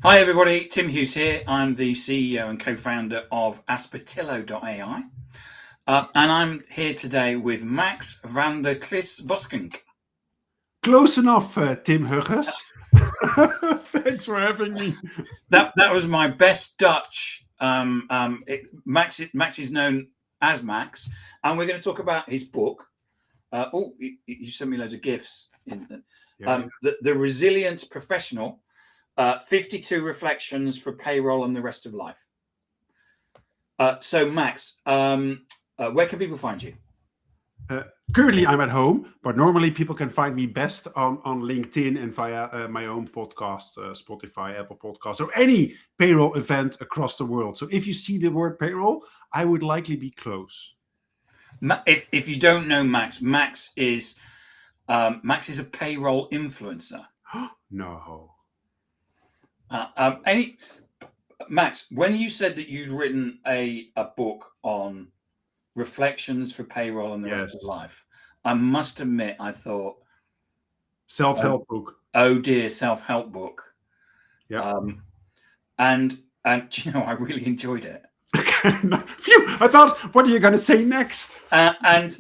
Hi everybody, Tim Hughes here. I'm the CEO and co-founder of Aspertillo.ai. And I'm here today with Max van der Klis-Busink. Close enough, Tim Hughes. Thanks for having me. That was my best Dutch. Max is known as Max, and we're going to talk about his book. You sent me loads of gifts. The Resilient Professional, 52 Reflections for Payroll and the Rest of Life. So Max, where can people find you? Currently, I'm at home, but normally people can find me best on LinkedIn and via my own podcast, Spotify, Apple Podcasts, or any payroll event across the world. So if you see the word payroll, I would likely be close. If you don't know Max is a payroll influencer. No. Max, when you said that you'd written a book on reflections for payroll and the rest of life, I must admit, I thought self-help book. Oh dear, self-help book. Yeah. And you know, I really enjoyed it. Phew! I thought, what are you going to say next? And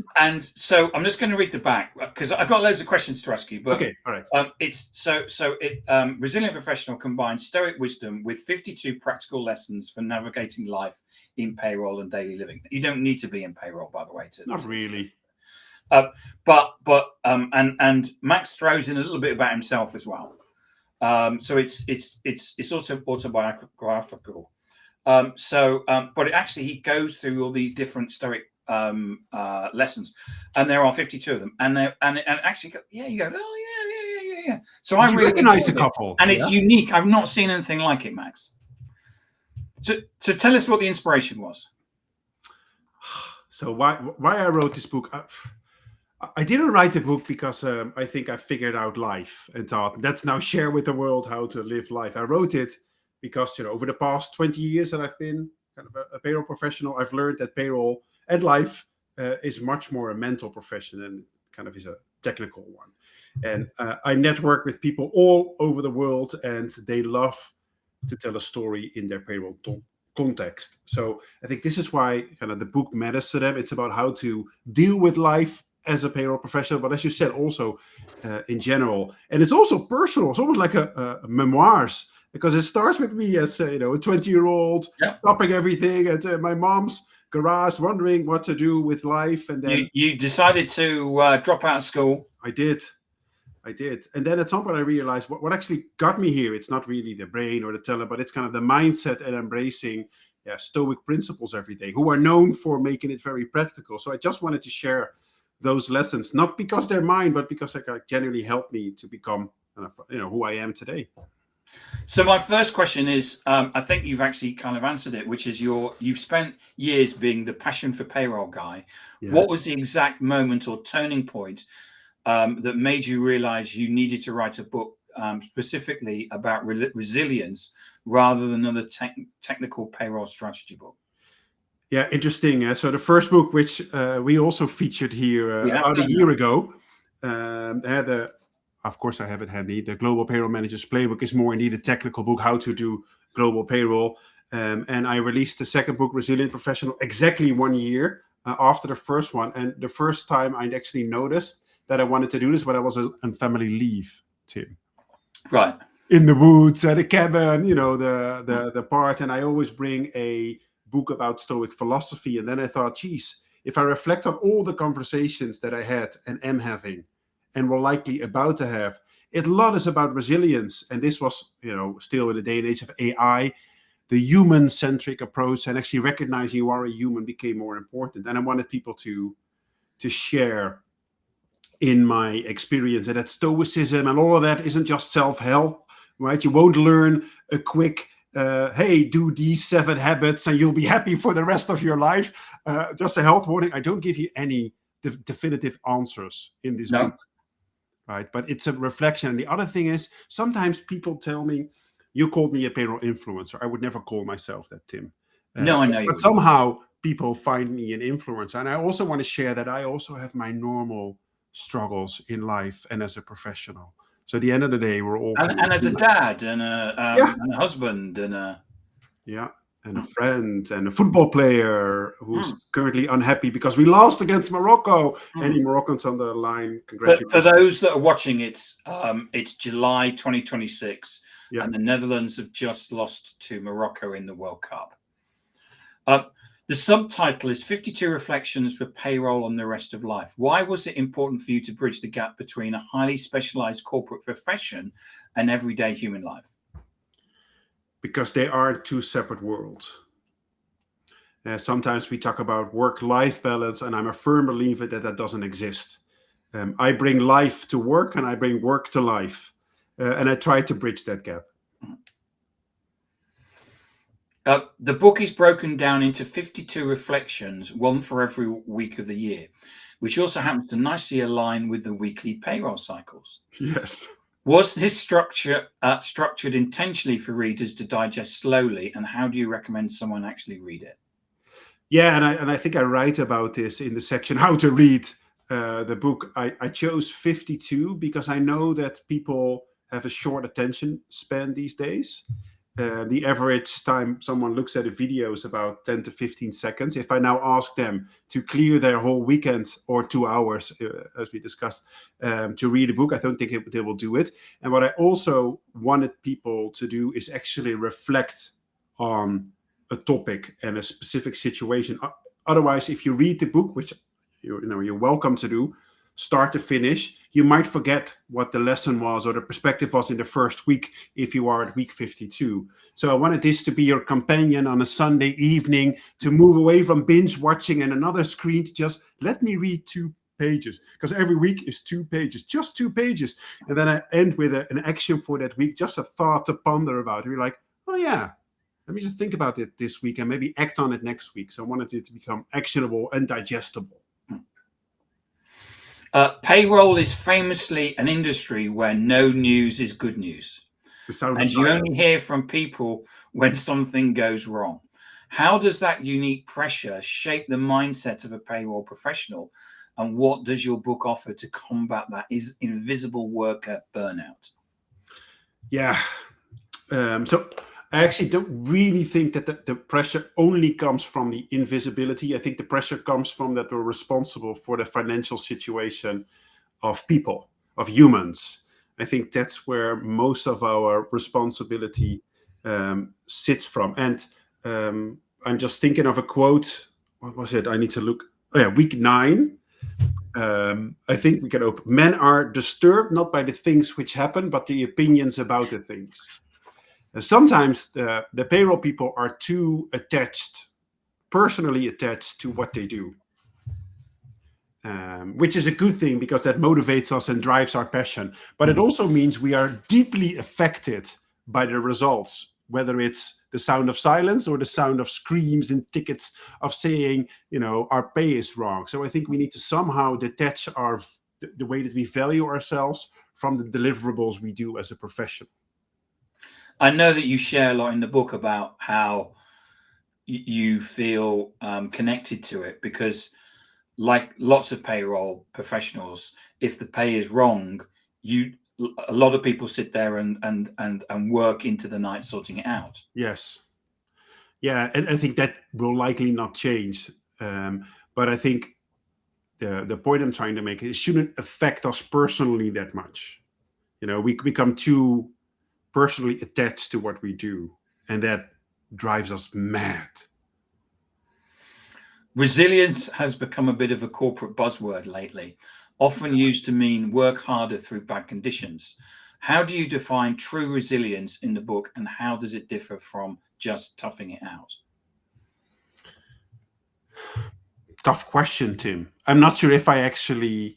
so I'm just going to read the back because I've got loads of questions to ask you. But okay, all right. Resilient Professional combines stoic wisdom with 52 practical lessons for navigating life in payroll and daily living. You don't need to be in payroll, by the way. Not really. But Max throws in a little bit about himself as well. So it's also autobiographical. But it actually, he goes through all these different stoic lessons, and there are 52 of them, and actually, you go, oh yeah. So I really recognize a couple, and it's unique. I've not seen anything like it, Max. So tell us what the inspiration was. So why I wrote this book? I didn't write the book because I think I figured out life and thought, let's now share with the world how to live life. I wrote it because, over the past 20 years that I've been kind of a payroll professional, I've learned that payroll and life is much more a mental profession than kind of is a technical one. And I network with people all over the world, and they love to tell a story in their payroll context. So I think this is why kind of the book matters to them. It's about how to deal with life as a payroll professional, but as you said, also in general. And it's also personal. It's almost like a memoirs, because it starts with me as a 20-year-old, stopping everything at my mom's garage, wondering what to do with life. And then you decided to drop out of school. I did. And then at some point I realized what actually got me here. It's not really the brain or the talent, but it's kind of the mindset and embracing stoic principles every day, who are known for making it very practical. So I just wanted to share those lessons, not because they're mine, but because they genuinely helped me to become who I am today. So my first question is, I think you've actually kind of answered it, which is you've spent years being the passion for payroll guy. Yes. What was the exact moment or turning point that made you realize you needed to write a book specifically about resilience rather than another technical payroll strategy book? Yeah, interesting. So the first book, which we also featured here about a year ago, of course I have it handy. The Global Payroll Manager's Playbook is more indeed a technical book, how to do global payroll. And I released the second book, Resilient Professional, exactly 1 year after the first one. And the first time I actually noticed that I wanted to do this when I was on family leave, Tim. Right. In the woods, at a cabin, the part. And I always bring a book about Stoic philosophy. And then I thought, geez, if I reflect on all the conversations that I had and am having and were likely about to have, a lot is about resilience. And this was, still in the day and age of AI, the human-centric approach and actually recognizing you are a human became more important. And I wanted people to share in my experience and that stoicism and all of that isn't just self-help, right? You won't learn a quick hey, do these 7 habits and you'll be happy for the rest of your life. Just a health warning. I don't give you any definitive answers in this book, right? But it's a reflection. And the other thing is, sometimes people tell me, you called me a payroll influencer. I would never call myself that, Tim. No, I know. But somehow people find me an influencer. And I also want to share that I also have my normal struggles in life and as a professional. So at the end of the day, we're all and as a dad and yeah, and a husband and a yeah, and a friend and a football player who's currently unhappy because we lost against Morocco. Any Moroccans on the line? Congratulations. For those that are watching, it's July 2026, Yeah. and the Netherlands have just lost to Morocco in the World Cup. The subtitle is 52 Reflections for Payroll and the Rest of Life. Why was it important for you to bridge the gap between a highly specialized corporate profession and everyday human life? Because they are two separate worlds. Sometimes we talk about work-life balance, and I'm a firm believer that that doesn't exist. I bring life to work, and I bring work to life, and I try to bridge that gap. The book is broken down into 52 reflections, one for every week of the year, which also happens to nicely align with the weekly payroll cycles. Yes. Was this structured intentionally for readers to digest slowly, and how do you recommend someone actually read it? Yeah, and I think I write about this in the section how to read the book. I chose 52 because I know that people have a short attention span these days. The average time someone looks at a video is about 10 to 15 seconds. If I now ask them to clear their whole weekend or 2 hours, as we discussed, to read a book, I don't think they will do it. And what I also wanted people to do is actually reflect on a topic and a specific situation. Otherwise, if you read the book, which you're welcome to do, start to finish, you might forget what the lesson was or the perspective was in the first week if you are at week 52. So I wanted this to be your companion on a Sunday evening, to move away from binge watching and another screen, to just let me read 2 pages, because every week is 2 pages, just 2 pages. And then I end with an action for that week, just a thought to ponder about. You're like, oh yeah, let me just think about it this week and maybe act on it next week. So I wanted it to become actionable and digestible. Payroll is famously an industry where no news is good news. And you only hear from people when something goes wrong. How does that unique pressure shape the mindset of a payroll professional? And what does your book offer to combat that invisible worker burnout? Yeah. So I actually don't really think that the pressure only comes from the invisibility. I think the pressure comes from that we're responsible for the financial situation of people, of humans. I think that's where most of our responsibility sits from. And I'm just thinking of a quote. What was it? I need to look. Oh yeah, week 9. I think we can open. Men are disturbed not by the things which happen, but the opinions about the things. Sometimes the payroll people are too attached, personally attached to what they do, which is a good thing because that motivates us and drives our passion. But it also means we are deeply affected by the results, whether it's the sound of silence or the sound of screams and tickets of saying, our pay is wrong. So I think we need to somehow detach the way that we value ourselves from the deliverables we do as a profession. I know that you share a lot in the book about how you feel connected to it, because like lots of payroll professionals, if the pay is wrong, a lot of people sit there and work into the night sorting it out. Yes. Yeah, and I think that will likely not change. But I think the point I'm trying to make is it shouldn't affect us personally that much. We become too personally attached to what we do, and that drives us mad. Resilience has become a bit of a corporate buzzword lately, often used to mean work harder through bad conditions. How do you define true resilience in the book, and how does it differ from just toughing it out? Tough question, Tim. I'm not sure if I actually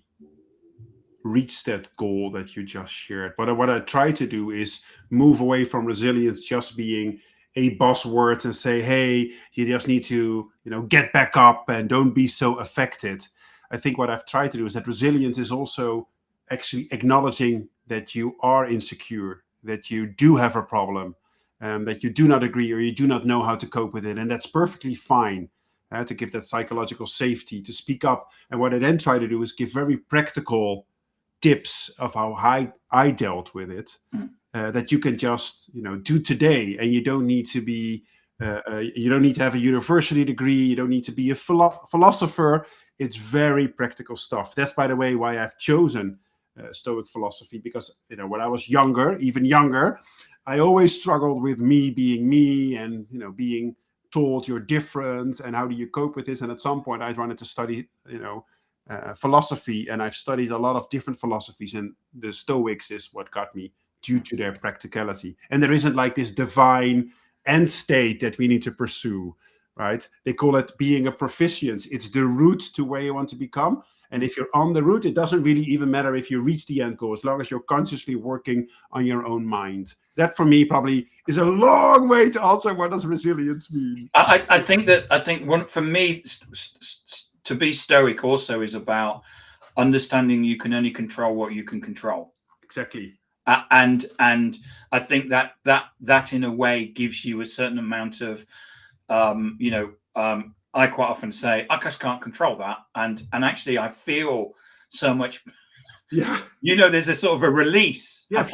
reach that goal that you just shared. But what I try to do is move away from resilience just being a buzzword and say, hey, you just need to, get back up and don't be so affected. I think what I've tried to do is that resilience is also actually acknowledging that you are insecure, that you do have a problem, that you do not agree or you do not know how to cope with it. And that's perfectly fine. To give that psychological safety, to speak up. And what I then try to do is give very practical tips of how I dealt with it that you can just do today, and you don't need to be you don't need to have a university degree, you don't need to be a philosopher. It's very practical stuff. That's, by the way, why I've chosen Stoic philosophy, because when I was younger, even younger, I always struggled with me being me, and being told you're different and how do you cope with this. And at some point I wanted to study philosophy, and I've studied a lot of different philosophies, and the Stoics is what got me, due to their practicality. And there isn't like this divine end state that we need to pursue, right? They call it being a proficiency. It's the route to where you want to become. And if you're on the route, it doesn't really even matter if you reach the end goal, as long as you're consciously working on your own mind. That, for me, probably is a long way to answer what does resilience mean. I think one for me, to be Stoic also is about understanding you can only control what you can control. Exactly. And I think that in a way gives you a certain amount of, I quite often say, I just can't control that. And actually I feel so much, there's a sort of a release. Yeah,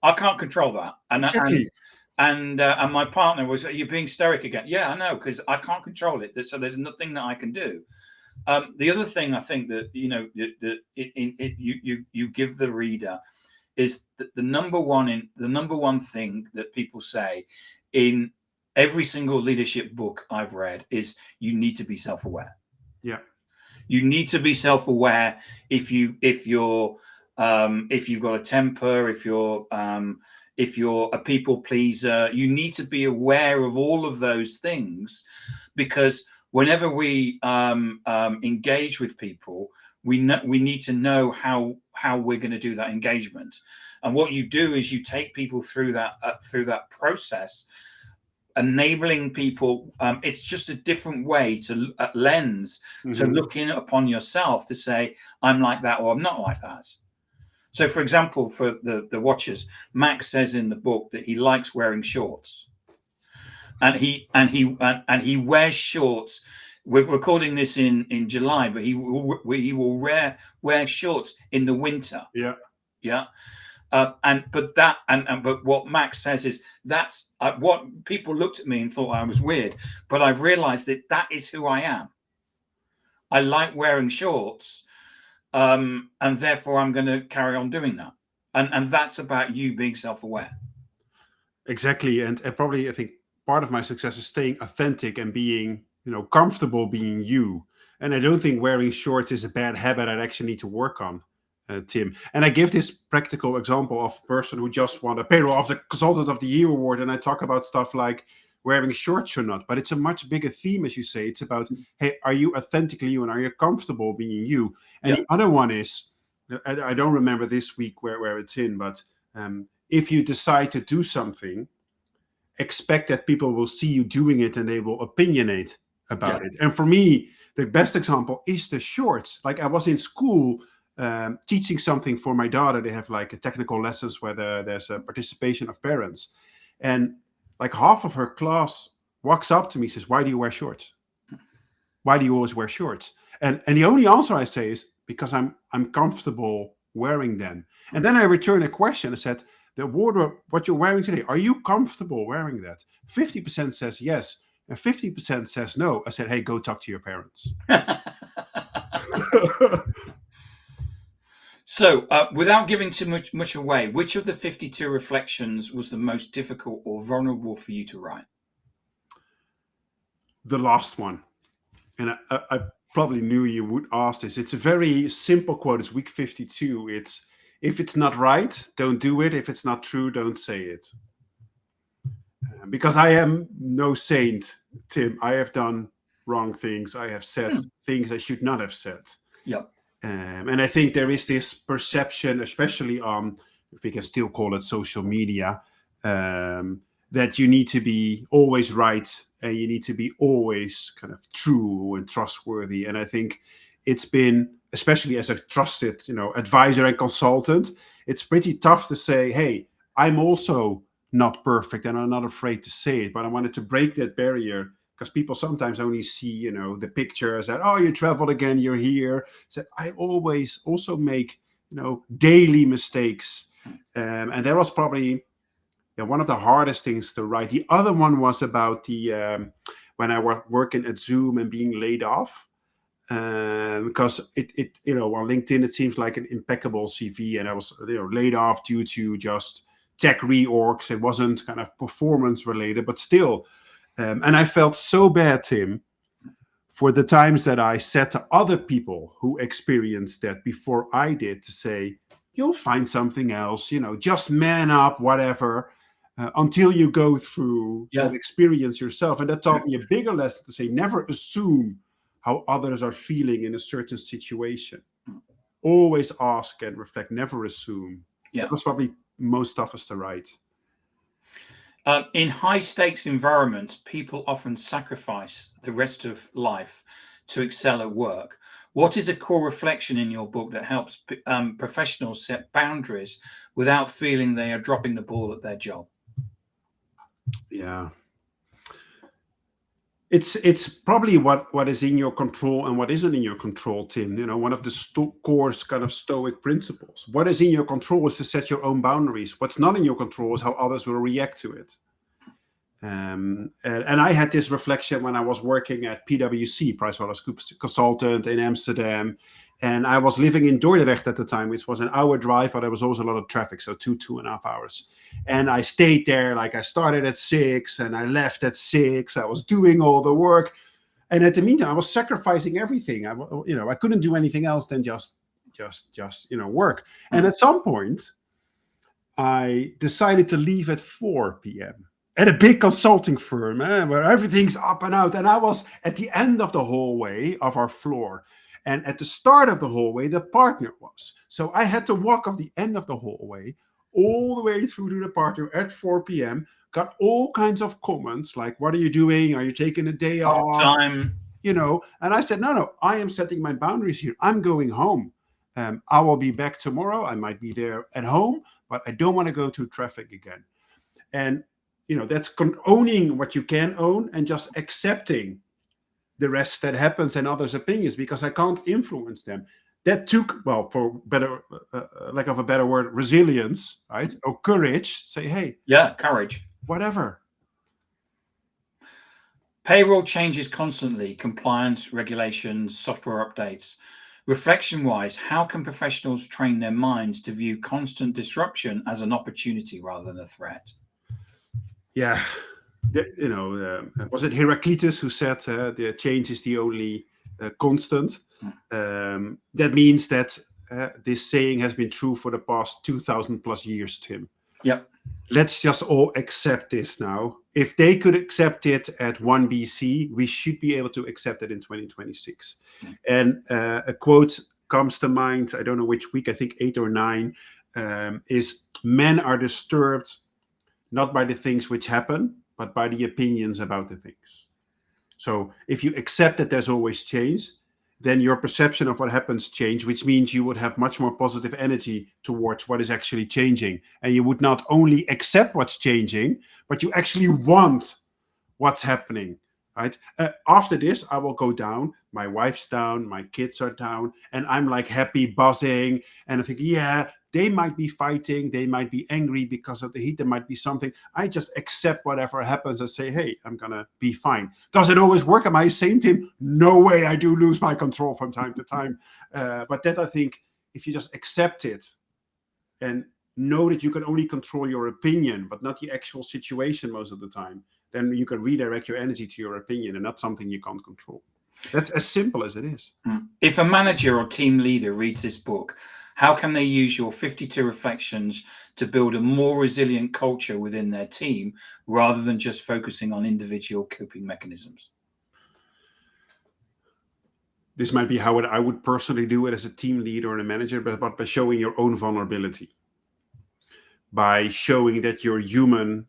I can't control that. And exactly. And my partner was, are you being Stoic again? Yeah, I know, because I can't control it. So there's nothing that I can do. The other thing I think that, you give the reader is that the number one thing that people say in every single leadership book I've read is you need to be self-aware. Yeah. You need to be self-aware if you've got a temper, if you're a people pleaser, you need to be aware of all of those things, because whenever we engage with people, we need to know how we're going to do that engagement. And what you do is you take people through that process, enabling people. It's just a different way to lens to look in upon yourself, to say, I'm like that or I'm not like that. So, for example, for the watchers, Max says in the book that he likes wearing shorts, and he wears shorts. We're recording this in July, but he will wear shorts in the winter. Yeah. But what Max says is that's what people looked at me and thought I was weird, but I've realized that is who I am. I like wearing shorts, and therefore I'm going to carry on doing that. And that's about you being self-aware. Exactly. And probably I think part of my success is staying authentic and being comfortable being you. And I don't think wearing shorts is a bad habit I actually need to work on, Tim. And I give this practical example of a person who just won a Payroll of the Consultant of the Year award, and I talk about stuff like wearing shorts or not, but it's a much bigger theme, as you say. It's about, hey, are you authentically you, and are you comfortable being you? And the other one is, I don't remember this week where it's in, but if you decide to do something, expect that people will see you doing it and they will opinionate about it. And for me, the best example is the shorts. Like, I was in school teaching something for my daughter. They have like a technical lessons where there's a participation of parents, and like half of her class walks up to me, says, why do you wear shorts? Why do you always wear shorts? And the only answer I say is, because I'm comfortable wearing them. And then I return a question. I said, the wardrobe, what you're wearing today, are you comfortable wearing that? 50% says yes, and 50% says no. I said, hey, go talk to your parents. So, without giving too much away, which of the 52 reflections was the most difficult or vulnerable for you to write? The last one. And I probably knew you would ask this. It's a very simple quote. It's week 52. It's, if it's not right, don't do it. If it's not true, don't say it. Because I am no saint, Tim. I have done wrong things. I have said things I should not have said. Yep. And I think there is this perception, especially on, if we can still call it social media, that you need to be always right and you need to be always kind of true and trustworthy. And I think it's been, especially as a trusted, advisor and consultant, it's pretty tough to say, hey, I'm also not perfect and I'm not afraid to say it. But I wanted to break that barrier, because people sometimes only see, the pictures that, oh, you traveled again, you're here. So I always also make daily mistakes. And that was probably one of the hardest things to write. The other one was about the when I was working at Zoom and being laid off. Because it on LinkedIn it seems like an impeccable CV, and I was laid off due to just tech reorgs. It wasn't kind of performance related, but still, and I felt so bad, Tim, for the times that I said to other people who experienced that before I did, to say, you'll find something else, just man up, whatever, until you go through that experience yourself. And that taught me a bigger lesson, to say, never assume how others are feeling in a certain situation. Always ask and reflect, never assume. That was probably most toughest to write. In high stakes environments, people often sacrifice the rest of life to excel at work. What is a core reflection in your book that helps professionals set boundaries without feeling they are dropping the ball at their job? Yeah. It's probably what is in your control and what isn't in your control, Tim. One of the core kind of Stoic principles. What is in your control is to set your own boundaries. What's not in your control is how others will react to it. And I had this reflection when I was working at PwC, PricewaterhouseCoopers consultant in Amsterdam. And I was living in Dordrecht at the time, which was an hour drive, but there was also a lot of traffic, so 2.5 hours. And I stayed there, like I started at 6 and I left at 6. I was doing all the work. And at the meantime, I was sacrificing everything. I couldn't do anything else than just work. And at some point, I decided to leave at 4 p.m. at a big consulting firm where everything's up and out. And I was at the end of the hallway of our floor. And at the start of the hallway, the partner was. So I had to walk off the end of the hallway all the way through to the partner at 4 p.m. Got all kinds of comments like, what are you doing? Are you taking a day off? Time. And I said, no, I am setting my boundaries here. I'm going home. I will be back tomorrow. I might be there at home, but I don't want to go through traffic again. And, that's owning what you can own and just accepting the rest that happens and others' opinions, because I can't influence them. That took, for better, lack of a better word, resilience, right? Or courage. Say, hey. Yeah, courage. Whatever. Payroll changes constantly, compliance, regulations, software updates. Reflection-wise, how can professionals train their minds to view constant disruption as an opportunity rather than a threat? Yeah. Was it Heraclitus who said the change is the only constant? That means that this saying has been true for the past 2,000 plus years, Tim. Yep. Let's just all accept this now. If they could accept it at 1 BC, we should be able to accept it in 2026. And a quote comes to mind, I don't know which week, I think 8 or 9, is men are disturbed not by the things which happen, but by the opinions about the things. So if you accept that there's always change, then your perception of what happens change, which means you would have much more positive energy towards what is actually changing. And you would not only accept what's changing, but you actually want what's happening, right? After this, I will go down. My wife's down, my kids are down, and I'm like happy, buzzing. And I think, yeah, they might be fighting, they might be angry because of the heat, there might be something. I just accept whatever happens and say, hey, I'm going to be fine. Does it always work? Am I a saint, Tim? No way. I do lose my control from time to time. But that, I think, if you just accept it and know that you can only control your opinion, but not the actual situation most of the time, then you can redirect your energy to your opinion and not something you can't control. That's as simple as it is. If a manager or team leader reads this book, how can they use your 52 reflections to build a more resilient culture within their team rather than just focusing on individual coping mechanisms? This might be how I would personally do it as a team leader and a manager, but by showing your own vulnerability, by showing that you're human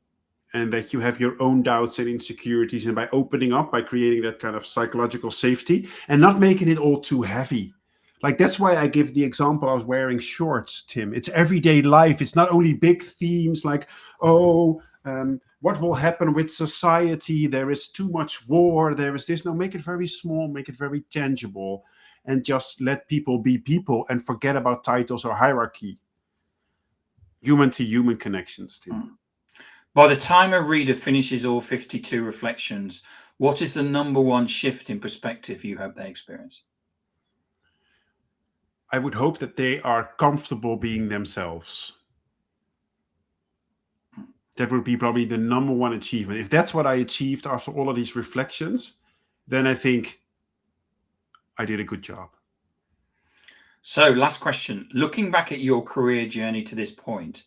and that you have your own doubts and insecurities, and by opening up, by creating that kind of psychological safety and not making it all too heavy. Like, that's why I give the example of wearing shorts, Tim. It's everyday life. It's not only big themes like, what will happen with society? There is too much war. There is this. No, make it very small, make it very tangible. and just let people be people and forget about titles or hierarchy. Human to human connections, Tim. By the time a reader finishes all 52 reflections, what is the #1 shift in perspective you hope they experience? I would hope that they are comfortable being themselves. That would be probably the #1 achievement. If that's what I achieved after all of these reflections, then I think I did a good job. So, last question. Looking back at your career journey to this point,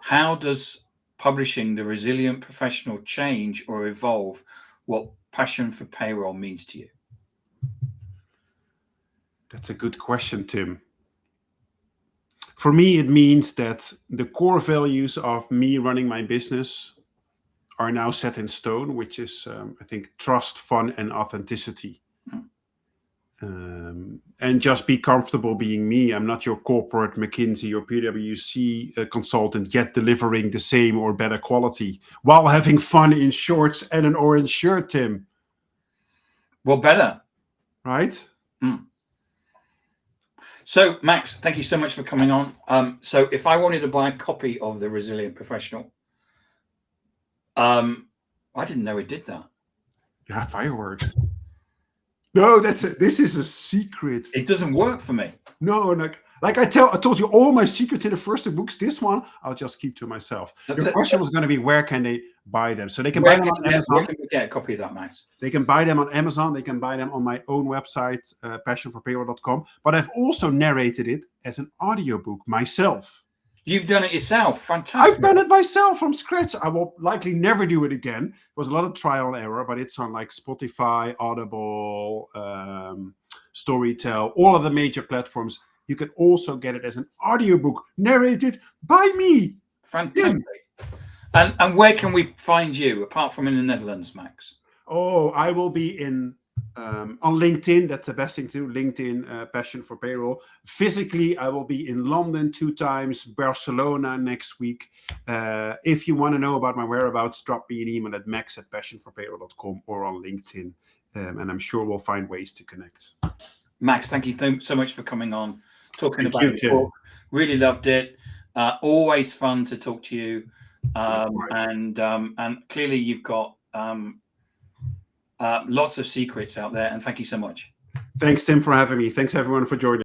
how does publishing The Resilient Professional change or evolve what passion for payroll means to you? That's a good question, Tim. For me, it means that the core values of me running my business are now set in stone, which is, I think, trust, fun, and authenticity. And just be comfortable being me. I'm not your corporate McKinsey or PwC consultant, yet delivering the same or better quality while having fun in shorts and an orange shirt, Tim. Well, better. Right? So, Max, thank you so much for coming on. So if I wanted to buy a copy of The Resilient Professional, I didn't know it did that. Yeah, fireworks. No, this is a secret. It doesn't work for me. No, like I told you all my secrets in the first 2 books. This one I'll just keep to myself. Your question was going to be, where can they buy them? So they can buy them on Amazon. Where can we get a copy of that, Max? They can buy them on Amazon. They can buy them on my own website, passionforpayroll.com. But I've also narrated it as an audiobook myself. You've done it yourself. Fantastic. I've done it myself from scratch. I will likely never do it again. It was a lot of trial and error, but it's on like Spotify, Audible, Storytel, all of the major platforms. You can also get it as an audiobook narrated by me. Fantastic. And where can we find you, apart from in the Netherlands, Max? Oh, I will be on LinkedIn. That's the best thing to do. LinkedIn, Passion for Payroll. Physically, I will be in London 2 times, Barcelona next week. If you want to know about my whereabouts, drop me an email at max@passionforpayroll.com or on LinkedIn. And I'm sure we'll find ways to connect. Max, thank you so much for coming on, talking Thank about you, your book. Really loved it. Always fun to talk to you. And clearly you've got lots of secrets out there. And thank you so much. Thanks, Tim, for having me. Thanks, everyone, for joining.